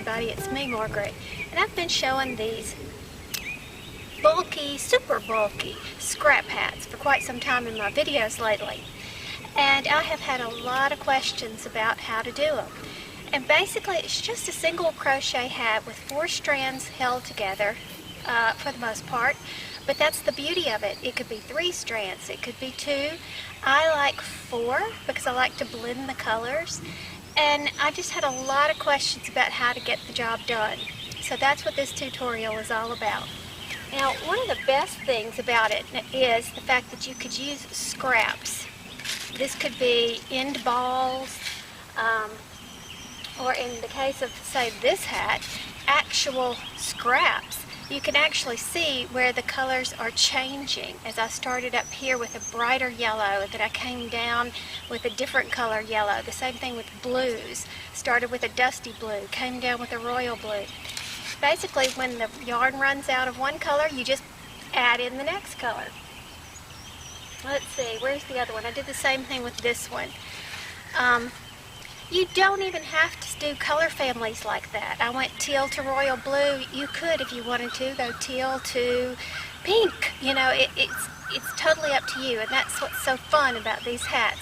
everybody, it's me, Margaret, and I've been showing these bulky, super bulky scrap hats for quite some time in my videos lately, and I have had a lot of questions about how to do them. And basically it's just a single crochet hat with 4 strands held together for the most part, but that's the beauty of it. It could be 3 strands, it could be 2. I like 4 because I like to blend the colors, and I just had a lot of questions about how to get the job done. So that's what this tutorial is all about. Now, one of the best things about it is the fact that you could use scraps. This could be end balls, or in the case of, say, this hat, actual scraps. You can actually see where the colors are changing. As I started up here with a brighter yellow, that I came down with a different color yellow. The same thing with blues. Started with a dusty blue, came down with a royal blue. Basically, when the yarn runs out of one color, you just add in the next color. Let's see, where's the other one? I did the same thing with this one. You don't even have to do color families like that. I went teal to royal blue. You could, if you wanted to, go teal to pink. You know, it's totally up to you, and that's what's so fun about these hats.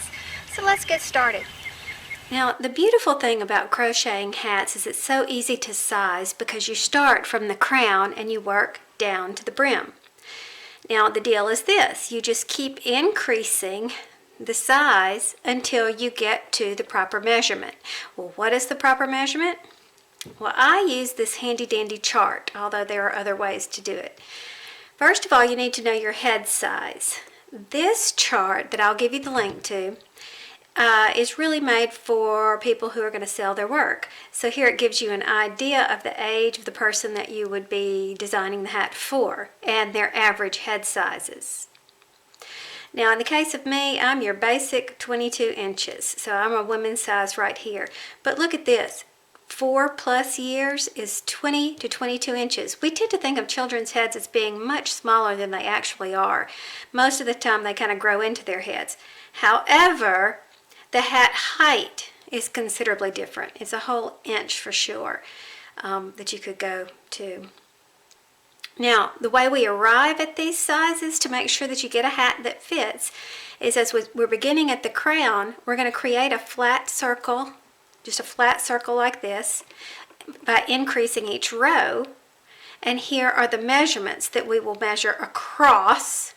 So let's get started. Now, the beautiful thing about crocheting hats is it's so easy to size because you start from the crown and you work down to the brim. Now, the deal is this. You just keep increasing the size until you get to the proper measurement. Well, what is the proper measurement? Well, I use this handy dandy chart, although there are other ways to do it. First of all, you need to know your head size. This chart that I'll give you the link to is really made for people who are going to sell their work. So here it gives you an idea of the age of the person that you would be designing the hat for and their average head sizes. Now, in the case of me, I'm your basic 22 inches, so I'm a women's size right here. But look at this, 4+ years is 20 to 22 inches. We tend to think of children's heads as being much smaller than they actually are. Most of the time, they kind of grow into their heads. However, the hat height is considerably different. It's a whole inch for sure that you could go to. Now, the way we arrive at these sizes to make sure that you get a hat that fits is, as we're beginning at the crown, we're going to create a flat circle, just a flat circle like this, by increasing each row. And here are the measurements that we will measure across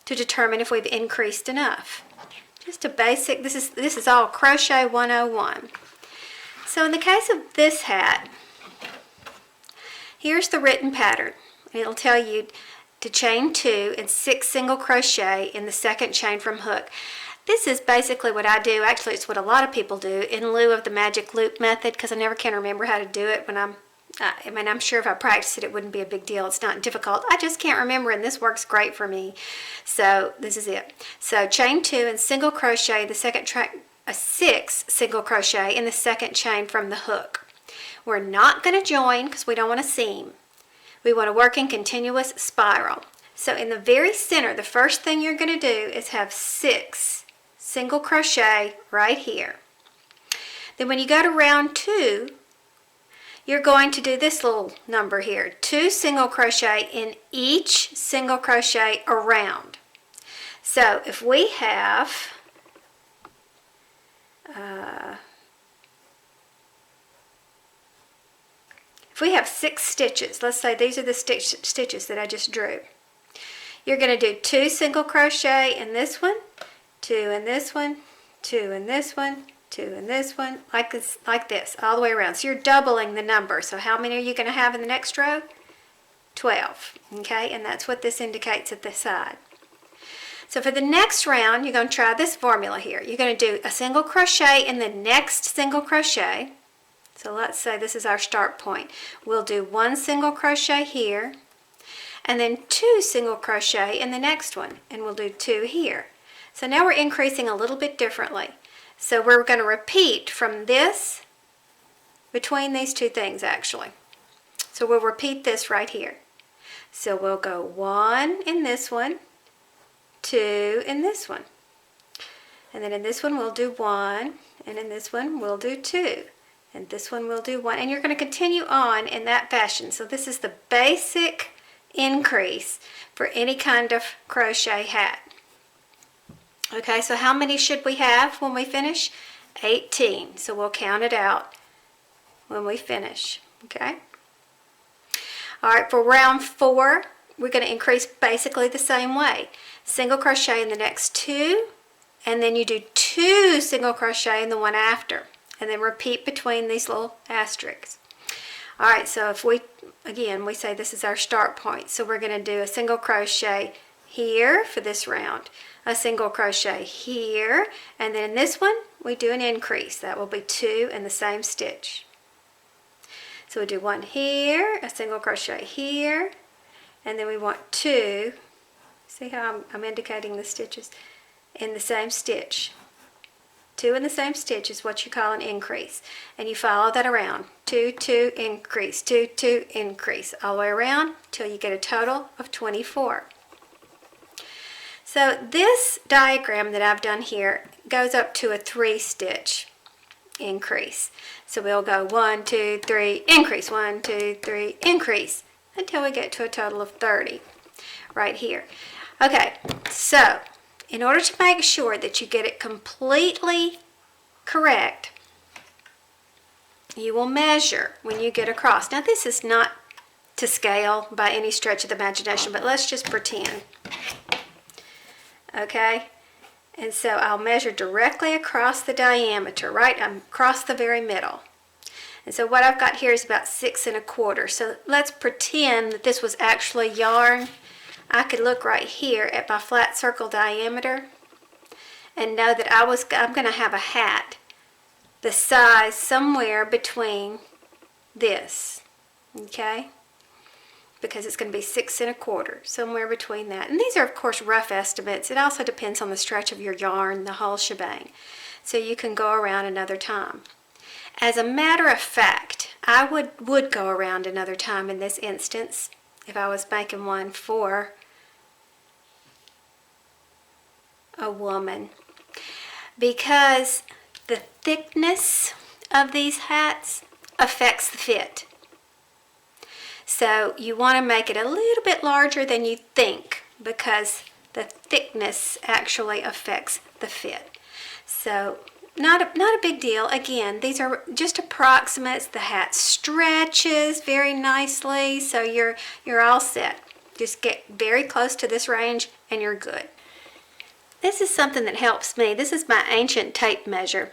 to determine if we've increased enough. Just a basic, this is all Crochet 101. So in the case of this hat, here's the written pattern. It'll tell you to chain 2 and 6 single crochet in the second chain from hook. This is basically what I do. Actually, it's what a lot of people do in lieu of the magic loop method, because I never can remember how to do it when I'm sure if I practiced it, it wouldn't be a big deal. It's not difficult. I just can't remember, and this works great for me. So this is it. So chain 2 and single crochet the second 6 single crochet in the second chain from the hook. We're not going to join because we don't want to seam. We want to work in continuous spiral. So in the very center, the first thing you're going to do is have 6 single crochet right here. Then when you go to round 2, you're going to do this little number here, 2 single crochet in each single crochet around. So if we have if we have 6 stitches, let's say these are the stitches that I just drew. You're going to do 2 single crochet in this one, 2 in this one, 2 in this one, 2 in this one, like this, all the way around. So you're doubling the number. So how many are you going to have in the next row? 12. Okay, and that's what this indicates at the side. So for the next round, you're going to try this formula here. You're going to do a single crochet in the next single crochet. So let's say this is our start point. We'll do 1 single crochet here, and then 2 single crochet in the next one, and we'll do 2 here. So now we're increasing a little bit differently. So we're going to repeat from this, between these 2 things actually. So we'll repeat this right here. So we'll go 1 in this one, 2 in this one. And then in this one we'll do 1, and in this one we'll do 2. and this one we'll do 1, and you're going to continue on in that fashion. So this is the basic increase for any kind of crochet hat. Okay, so how many should we have when we finish? 18. So we'll count it out when we finish. Okay. All right, for round 4, we're going to increase basically the same way. Single crochet in the next 2, and then you do 2 single crochet in the one after, and then repeat between these little asterisks. All right, so if we say this is our start point, so we're going to do a single crochet here for this round, a single crochet here, and then in this one we do an increase. That will be 2 in the same stitch. So we do 1 here, a single crochet here, and then we want 2. See how I'm indicating the stitches in the same stitch. 2 in the same stitch is what you call an increase, and you follow that around. 2, 2, increase, 2, 2, increase, all the way around till you get a total of 24. So this diagram that I've done here goes up to a 3-stitch increase. So we'll go 1, 2, 3, increase, 1, 2, 3, increase, until we get to a total of 30 right here. Okay, so in order to make sure that you get it completely correct, you will measure when you get across. Now this is not to scale by any stretch of the imagination, but let's just pretend. Okay, and so I'll measure directly across the diameter, right across the very middle. And so what I've got here is about 6 1/4. So let's pretend that this was actually yarn. I could look right here at my flat circle diameter and know that I'm going to have a hat the size somewhere between this, okay? Because it's going to be 6 1/4, somewhere between that. And these are, of course, rough estimates. It also depends on the stretch of your yarn, the whole shebang. So you can go around another time. As a matter of fact, I would go around another time in this instance if I was making one for a woman, because the thickness of these hats affects the fit. So you want to make it a little bit larger than you think, because the thickness actually affects the fit. So not a big deal. Again, these are just approximates. The hat stretches very nicely, so you're all set. Just get very close to this range and you're good. This is something that helps me. This is my ancient tape measure,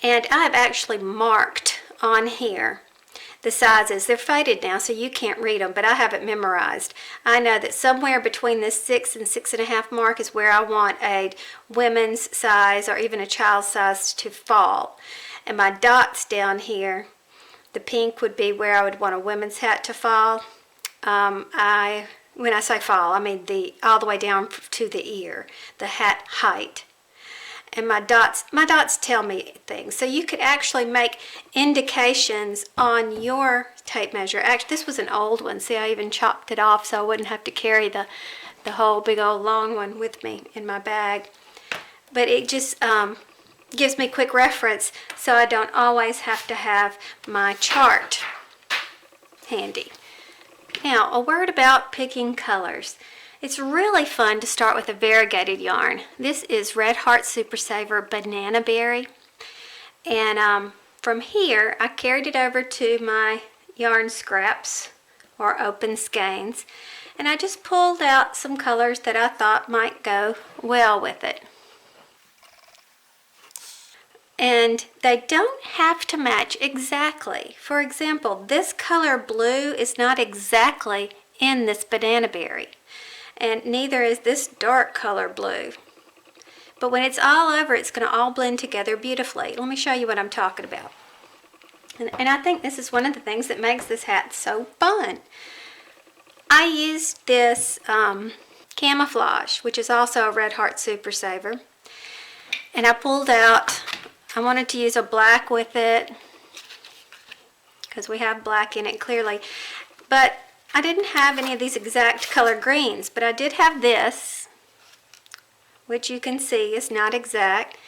and I've actually marked on here the sizes. They're faded now, so you can't read them, but I have it memorized. I know that somewhere between this 6 and 6 1/2 mark is where I want a women's size or even a child's size to fall. And my dots down here, the pink would be where I would want a women's hat to fall. When I say fall, I mean all the way down to the ear, the hat height. And my dots tell me things. So you could actually make indications on your tape measure. Actually, this was an old one. See, I even chopped it off so I wouldn't have to carry the whole big old long one with me in my bag. But it just gives me quick reference, so I don't always have to have my chart handy. Now, a word about picking colors. It's really fun to start with a variegated yarn. This is Red Heart Super Saver Banana Berry. And from here, I carried it over to my yarn scraps or open skeins. And I just pulled out some colors that I thought might go well with it. And they don't have to match exactly. For example, this color blue is not exactly in this banana berry, and neither is this dark color blue. But when it's all over, it's going to all blend together beautifully. Let me show you what I'm talking about. And I think this is one of the things that makes this hat so fun. I used this camouflage, which is also a Red Heart Super Saver, and I pulled out, I wanted to use a black with it because we have black in it clearly, but I didn't have any of these exact color greens, but I did have this, which you can see is not exact,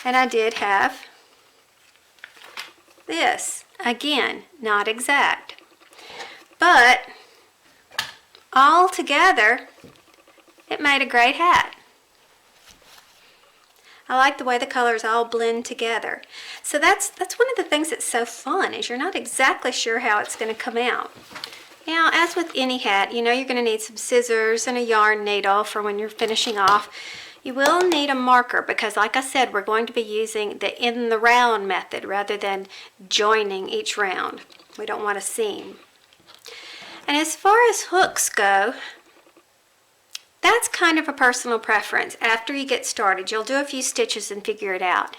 and I did have this. Again, not exact. But all together, it made a great hat. I like the way the colors all blend together. So that's one of the things that's so fun, is you're not exactly sure how it's going to come out. Now, as with any hat, you know you're going to need some scissors and a yarn needle for when you're finishing off. You will need a marker because, like I said, we're going to be using the in the round method rather than joining each round. We don't want a seam. And as far as hooks go, that's kind of a personal preference. After you get started, you'll do a few stitches and figure it out.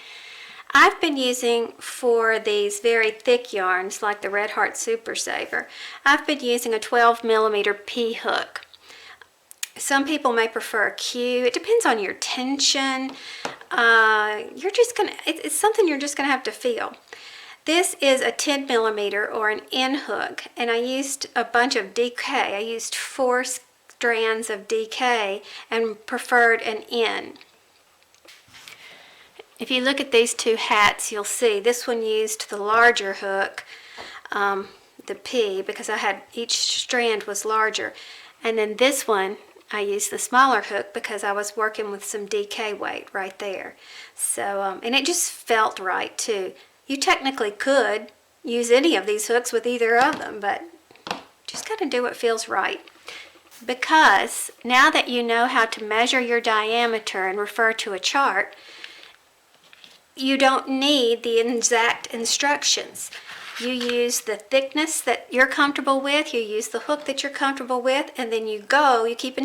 I've been using, for these very thick yarns like the Red Heart Super Saver, I've been using a 12mm P hook. Some people may prefer a Q. It depends on your tension. It's something you're just gonna have to feel. This is a 10mm or an N hook, and I used a bunch of DK. I used 4 strands of DK and preferred an N. If you look at these two hats, you'll see this one used the larger hook, the P, because each strand was larger. And then this one, I used the smaller hook because I was working with some DK weight right there. So, and it just felt right too. You technically could use any of these hooks with either of them, but just gotta do what feels right. Because now that you know how to measure your diameter and refer to a chart, you don't need the exact instructions. You use the thickness that you're comfortable with, you use the hook that you're comfortable with, and then you keep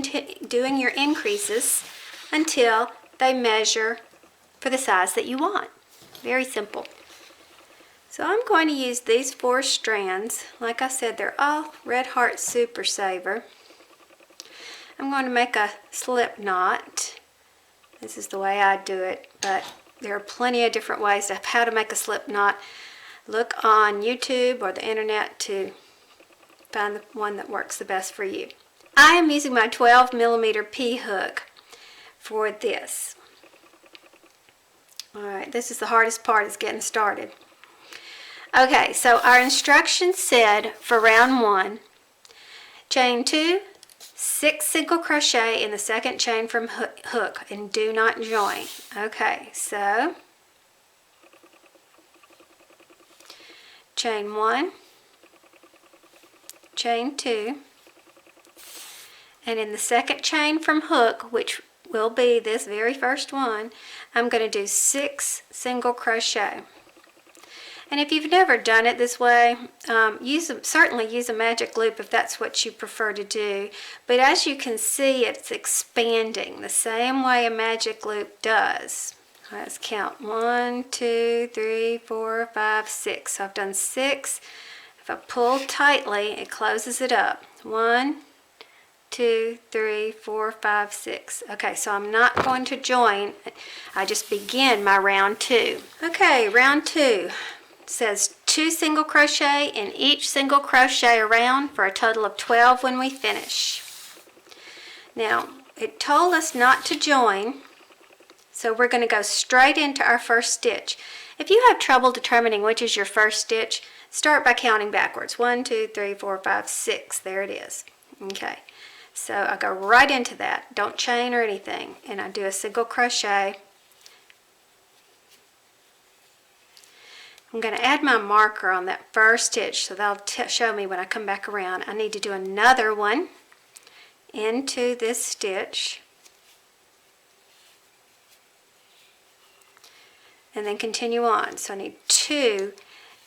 doing your increases until they measure for the size that you want. Very simple. So I'm going to use these 4 strands. Like I said, they're all Red Heart Super Saver. I'm going to make a slip knot. This is the way I do it, but there are plenty of different ways of how to make a slip knot. Look on YouTube or the internet to find the one that works the best for you. I am using my 12mm P hook for this. Alright, this is the hardest part, is getting started. Okay, so our instructions said for round 1, chain 2, 6 single crochet in the second chain from hook and do not join. Okay, so chain 1, chain 2, and in the second chain from hook, which will be this very first one, I'm going to do 6 single crochet. And if you've never done it this way, certainly use a magic loop if that's what you prefer to do. But as you can see, it's expanding the same way a magic loop does. Let's count 1, 2, 3, 4, 5, 6. So I've done 6. If I pull tightly, it closes it up. 1, 2, 3, 4, 5, 6. Okay, so I'm not going to join. I just begin my round 2. Okay, round 2 says 2 single crochet in each single crochet around for a total of 12 when we finish. Now, it told us not to join, so we're going to go straight into our first stitch. If you have trouble determining which is your first stitch, start by counting backwards. 1, 2, 3, 4, 5, 6. There it is. Okay, so I go right into that. Don't chain or anything, and I do a single crochet. I'm going to add my marker on that first stitch, so that'll show me when I come back around. I need to do another one into this stitch, and then continue on. So I need 2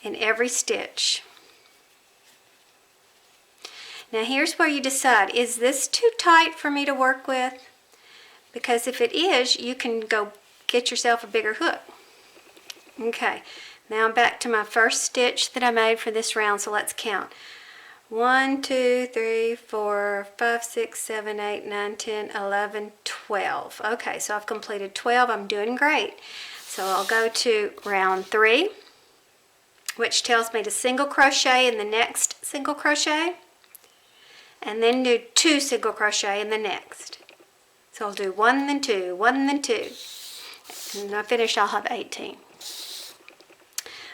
in every stitch. Now here's where you decide, is this too tight for me to work with? Because if it is, you can go get yourself a bigger hook. Okay. Now I'm back to my first stitch that I made for this round, so let's count. 1, 2, 3, 4, 5, 6, 7, 8, 9, 10, 11, 12. Okay, so I've completed 12. I'm doing great. So I'll go to round 3, which tells me to single crochet in the next single crochet, and then do 2 single crochet in the next. So I'll do 1, then 2, 1, then 2. And when I finish, I'll have 18.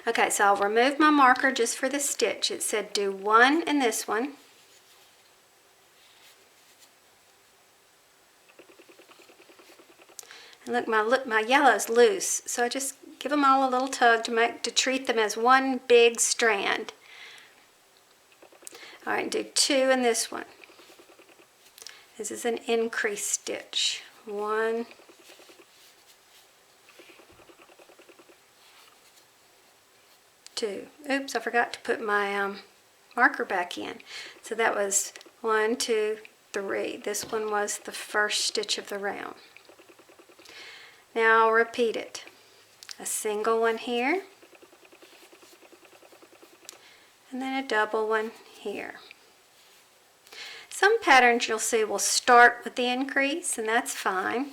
Okay, so I'll remove my marker just for the stitch. It said do 1 in this one. And look, my yellow's loose, so I just give them all a little tug to treat them as one big strand. All right, do 2 in this one. This is an increase stitch. 1, 2. Oops, I forgot to put my marker back in. So that was 1, 2, 3. This one was the first stitch of the round. Now I'll repeat it. A single one here, and then a double one here. Some patterns you'll see will start with the increase, and that's fine.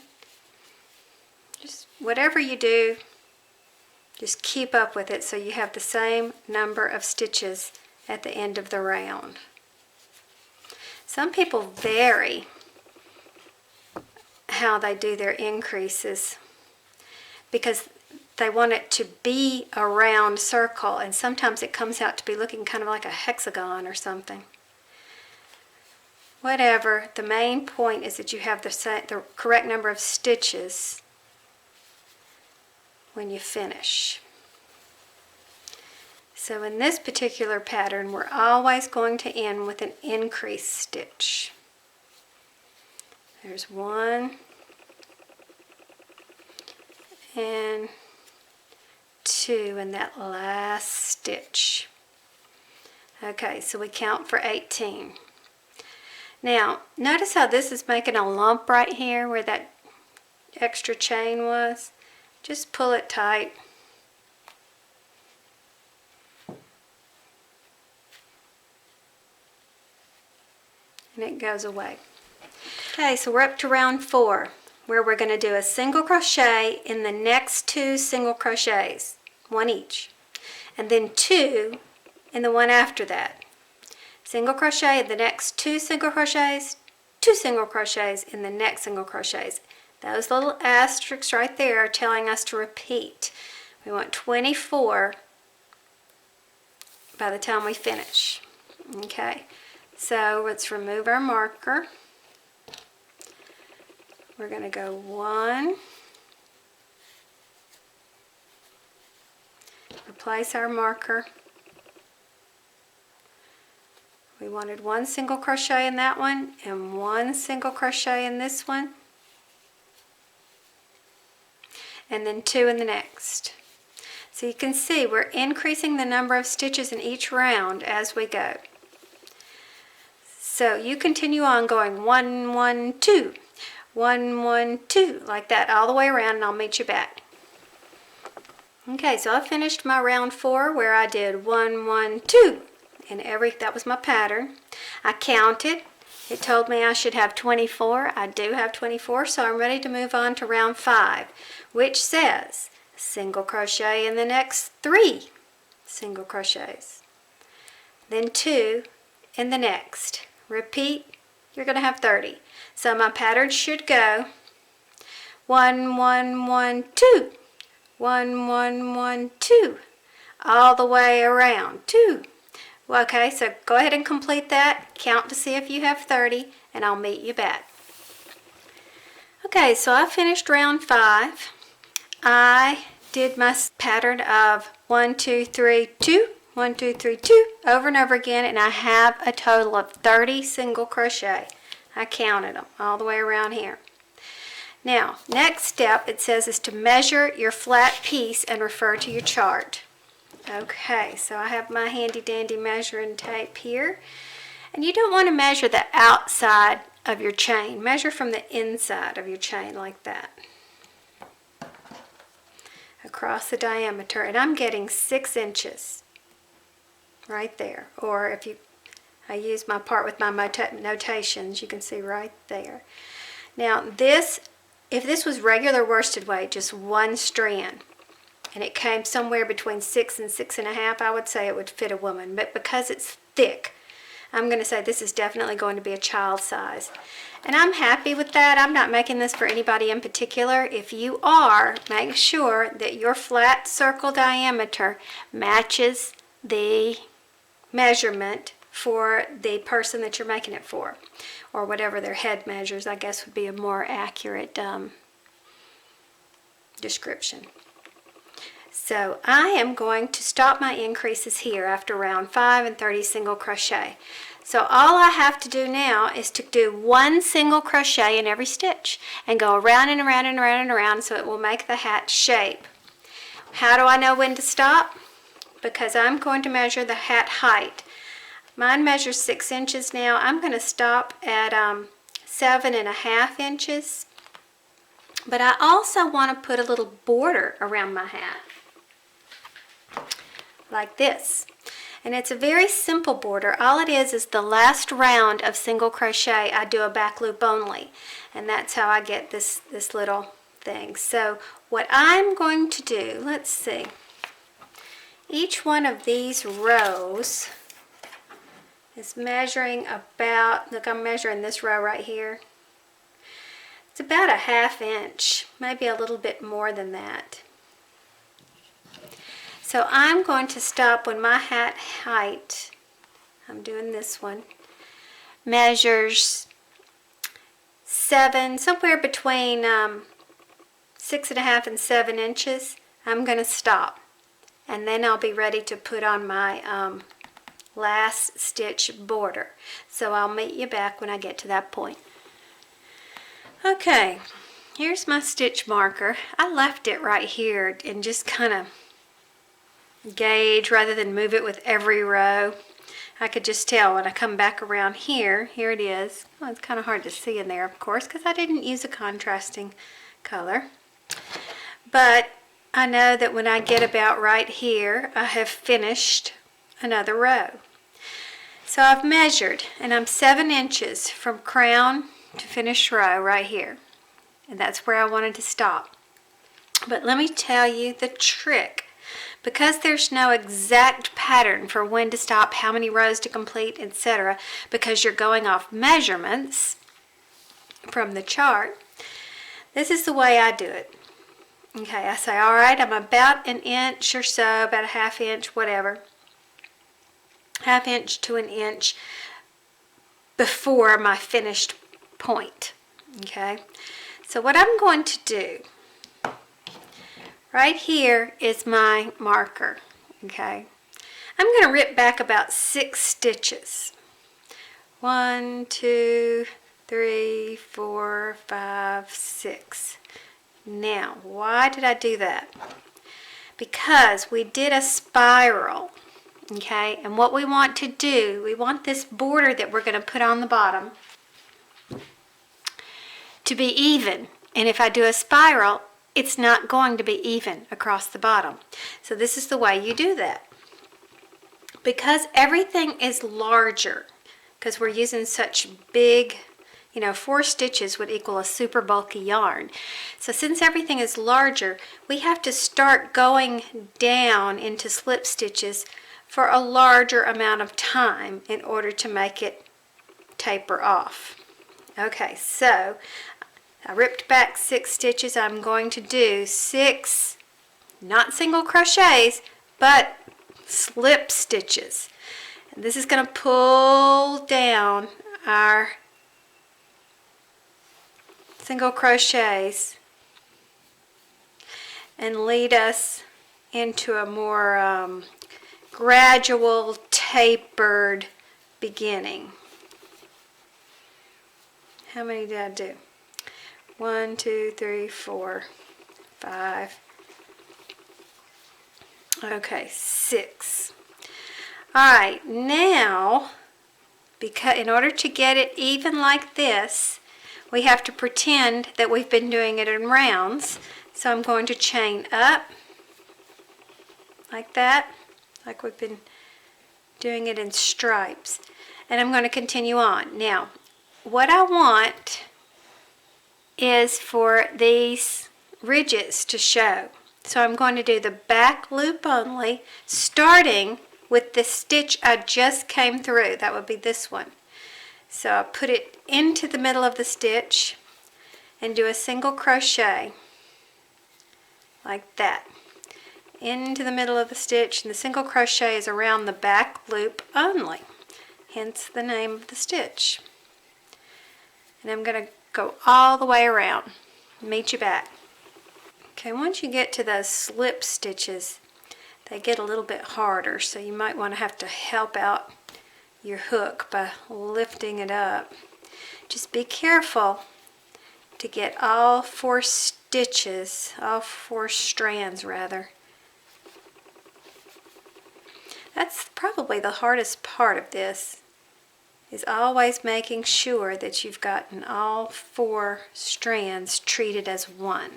Just whatever you do, just keep up with it so you have the same number of stitches at the end of the round. Some people vary how they do their increases because they want it to be a round circle, and sometimes it comes out to be looking kind of like a hexagon or something. Whatever, the main point is that you have the correct number of stitches when you finish. So in this particular pattern, we're always going to end with an increase stitch. There's 1 and 2 in that last stitch. Okay, so we count for 18. Now, notice how this is making a lump right here where that extra chain was. Just pull it tight. And it goes away. Okay, so we're up to round 4, where we're going to do a single crochet in the next 2 single crochets, 1 each, and then 2 in the one after that. Single crochet in the next 2 single crochets, 2 single crochets in the next single crochets. Those little asterisks right there are telling us to repeat. We want 24 by the time we finish. Okay, so let's remove our marker. We're going to go 1, replace our marker. We wanted 1 single crochet in that one and 1 single crochet in this one, and then 2 in the next. So you can see we're increasing the number of stitches in each round as we go. So you continue on going 1, 1, 2, 1, 1, 2, like that all the way around, and I'll meet you back. Okay, so I finished my round 4 where I did 1, 1, 2. And that was my pattern. I counted. It told me I should have 24. I do have 24, so I'm ready to move on to round 5, which says single crochet in the next 3 single crochets, then 2 in the next. Repeat, you're going to have 30. So my pattern should go 1, 1, 1, 2, 1, 1, 1, 2, all the way around, 2. Okay, so go ahead and complete that. Count to see if you have 30, and I'll meet you back. Okay, so I finished round 5. I did my pattern of 1, 2, 3, 2, 1, 2, 3, 2 over and over again, and I have a total of 30 single crochet. I counted them all the way around here. Now, next step, it says, is to measure your flat piece and refer to your chart. Okay, so I have my handy dandy measuring tape here, and you don't want to measure the outside of your chain. Measure from the inside of your chain like that across the diameter, and I'm getting 6 inches right there. Or if I use my part with my notations, you can see right there. Now this, if this was regular worsted weight, just 1 strand, and it came somewhere between 6 and 6.5, I would say it would fit a woman. But because it's thick, I'm going to say this is definitely going to be a child size. And I'm happy with that. I'm not making this for anybody in particular. If you are, make sure that your flat circle diameter matches the measurement for the person that you're making it for, or whatever their head measures, I guess would be a more accurate description. So I am going to stop my increases here after round 5 and 30 single crochet. So all I have to do now is to do 1 single crochet in every stitch and go around and around and around and around, so it will make the hat shape. How do I know when to stop? Because I'm going to measure the hat height. Mine measures 6 inches now. I'm going to stop at 7.5 inches. But I also want to put a little border around my hat, like this. And it's a very simple border. All it is the last round of single crochet, I do a back loop only. And that's how I get this little thing. So what I'm going to do, let's see. Each one of these rows is measuring about, look, I'm measuring this row right here. It's about 1/2 inch, maybe a little bit more than that. So I'm going to stop when my hat height, I'm doing this one, measures 7, somewhere between 6.5 and 7 inches. I'm going to stop, and then I'll be ready to put on my last stitch border. So I'll meet you back when I get to that point. Okay, here's my stitch marker. I left it right here and just kind of gauge rather than move it with every row. I could just tell when I come back around here, here it is. Well, it's kind of hard to see in there, of course, because I didn't use a contrasting color. But I know that when I get about right here, I have finished another row. So I've measured, and I'm 7 inches from crown to finish row right here. And that's where I wanted to stop. But let me tell you the trick. Because there's no exact pattern for when to stop, how many rows to complete, etc., because you're going off measurements from the chart, this is the way I do it. Okay, I say, all right, I'm about 1 inch or so, about 1/2 inch, whatever, 1/2 inch to 1 inch before my finished point. Okay, so what I'm going to do, right here is my marker. Okay, I'm going to rip back about 6 stitches. 1, 2, 3, 4, 5, 6. Now, why did I do that? Because we did a spiral. Okay, and what we want to do, we want this border that we're going to put on the bottom to be even. And if I do a spiral, it's not going to be even across the bottom. So this is the way you do that. Because everything is larger, because we're using such big, 4 stitches would equal a super bulky yarn. So since everything is larger, we have to start going down into slip stitches for a larger amount of time in order to make it taper off. Okay, so I ripped back 6 stitches. I'm going to do 6, not single crochets, but slip stitches. And this is going to pull down our single crochets and lead us into a more gradual, tapered beginning. How many did I do? 1, 2, 3, 4, 5. Okay, 6. All right, now, because in order to get it even like this, we have to pretend that we've been doing it in rounds. So I'm going to chain up like that, like we've been doing it in stripes. And I'm going to continue on. Now, what I want is for these ridges to show. So I'm going to do the back loop only, starting with the stitch I just came through. That would be this one. So I put it into the middle of the stitch and do a single crochet like that into the middle of the stitch, and the single crochet is around the back loop only, hence the name of the stitch. And I'm going to go all the way around. Meet you back. Okay, once you get to those slip stitches, they get a little bit harder, so you might want to have to help out your hook by lifting it up. Just be careful to get all four stitches, all four strands rather. That's probably the hardest part of this, is always making sure that you've gotten all four strands treated as one.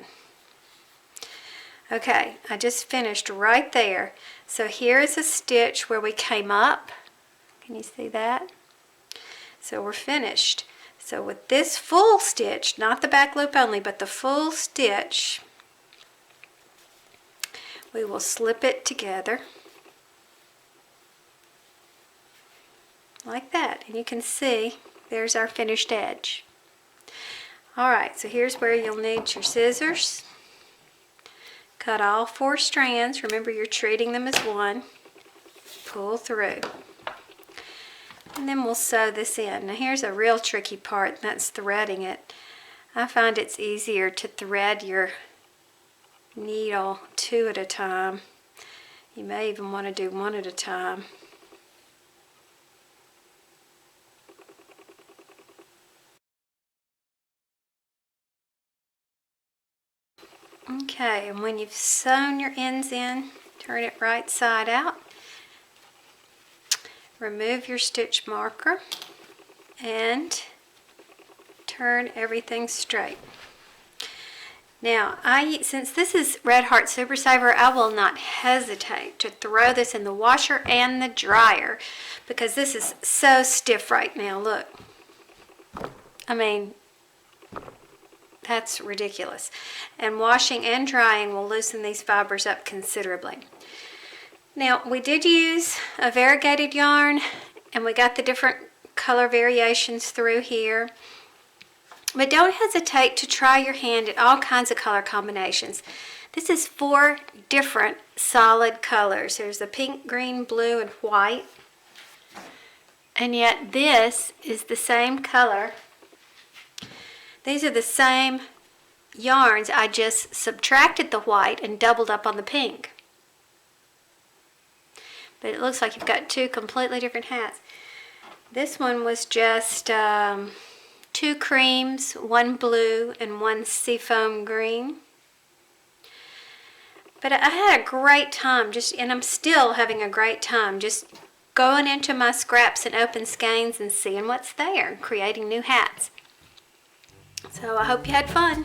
Okay, I just finished right there. So here is a stitch where we came up. Can you see that? So we're finished. So with this full stitch, not the back loop only, but the full stitch, we will slip it together like that. And you can see there's our finished edge. Alright, so here's where you'll need your scissors. Cut all four strands. Remember, you're treating them as one. Pull through. And then we'll sew this in. Now here's a real tricky part, and that's threading it. I find it's easier to thread your needle two at a time. You may even want to do one at a time. Okay, and when you've sewn your ends in, turn it right side out. Remove your stitch marker and turn everything straight. Now, since this is Red Heart Super Saver, I will not hesitate to throw this in the washer and the dryer because this is so stiff right now. Look, I mean, that's ridiculous. And washing and drying will loosen these fibers up considerably. Now, we did use a variegated yarn, and we got the different color variations through here. But don't hesitate to try your hand at all kinds of color combinations. This is 4 different solid colors. There's the pink, green, blue, and white. And yet this is the same color. These are the same yarns. I just subtracted the white and doubled up on the pink. But it looks like you've got 2 completely different hats. This one was just 2 creams, 1 blue, and 1 seafoam green. But I had a great time, and I'm still having a great time just going into my scraps and open skeins and seeing what's there, creating new hats. So I hope you had fun.